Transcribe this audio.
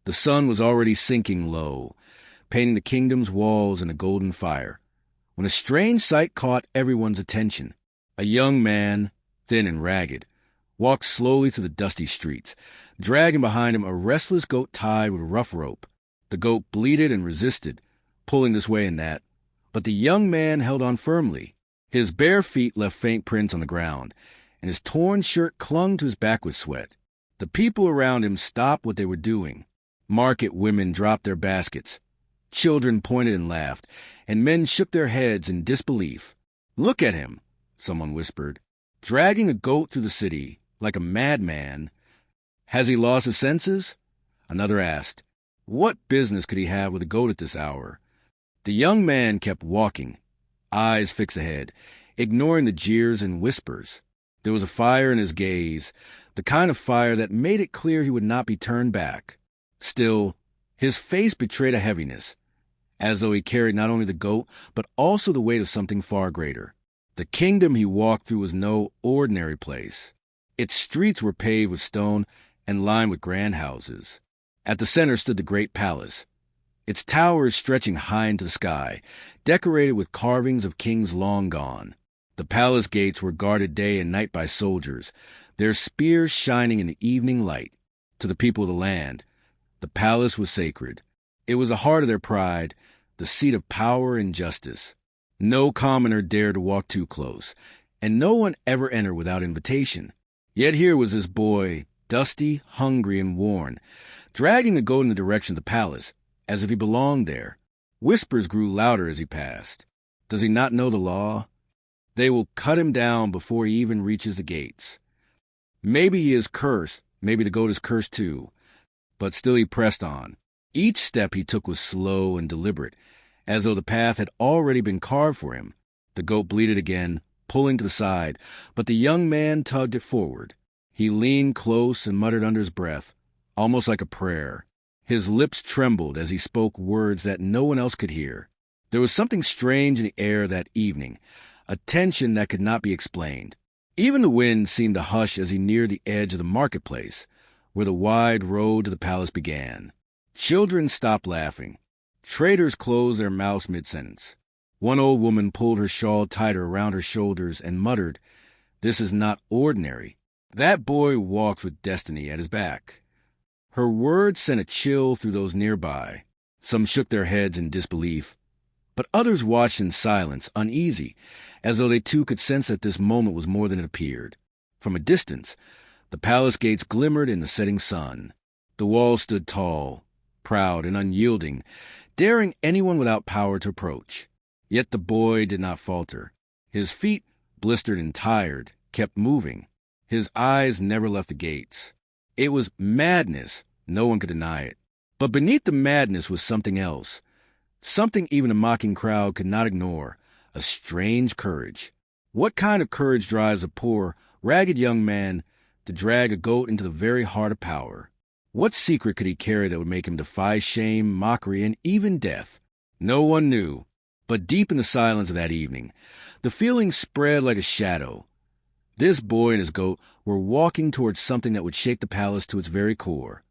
The sun was already sinking low, painting the kingdom's walls in a golden fire, when a strange sight caught everyone's attention. A young man, thin and ragged, walked slowly through the dusty streets, dragging behind him a restless goat tied with rough rope. The goat bleated and resisted, pulling this way and that, but the young man held on firmly. His bare feet left faint prints on the ground, and his torn shirt clung to his back with sweat. The people around him stopped what they were doing. Market women dropped their baskets. Children pointed and laughed, and men shook their heads in disbelief. "Look at him," someone whispered, "dragging a goat through the city, like a madman. Has he lost his senses?" Another asked, "What business could he have with a goat at this hour?" The young man kept walking, eyes fixed ahead, ignoring the jeers and whispers. There was a fire in his gaze, the kind of fire that made it clear he would not be turned back. Still, his face betrayed a heaviness, as though he carried not only the goat, but also the weight of something far greater. The kingdom he walked through was no ordinary place. Its streets were paved with stone and lined with grand houses. At the center stood the great palace, its towers stretching high into the sky, decorated with carvings of kings long gone. The palace gates were guarded day and night by soldiers, their spears shining in the evening light. To the people of the land, the palace was sacred. It was the heart of their pride, the seat of power and justice. No commoner dared to walk too close, and no one ever entered without invitation. Yet here was this boy, dusty, hungry, and worn, dragging the goat in the direction of the palace, as if he belonged there. Whispers grew louder as he passed. Does he not know the law? They will cut him down before he even reaches the gates. Maybe he is cursed, maybe the goat is cursed too. But still he pressed on. Each step he took was slow and deliberate, as though the path had already been carved for him. The goat bleated again, pulling to the side, but the young man tugged it forward. He leaned close and muttered under his breath, almost like a prayer. His lips trembled as he spoke words that no one else could hear. There was something strange in the air that evening, a tension that could not be explained. Even the wind seemed to hush as he neared the edge of the marketplace, where the wide road to the palace began. Children stopped laughing. Traders closed their mouths mid-sentence. One old woman pulled her shawl tighter around her shoulders and muttered, "This is not ordinary. That boy walks with destiny at his back." Her words sent a chill through those nearby. Some shook their heads in disbelief, but others watched in silence, uneasy, as though they too could sense that this moment was more than it appeared. From a distance, the palace gates glimmered in the setting sun. The walls stood tall, proud, and unyielding, daring anyone without power to approach. Yet the boy did not falter. His feet, blistered and tired, kept moving. His eyes never left the gates. It was madness, no one could deny it. But beneath the madness was something else, something even a mocking crowd could not ignore, a strange courage. What kind of courage drives a poor, ragged young man to drag a goat into the very heart of power? What secret could he carry that would make him defy shame, mockery, and even death? No one knew. But deep in the silence of that evening, the feeling spread like a shadow. This boy and his goat were walking towards something that would shake the palace to its very core.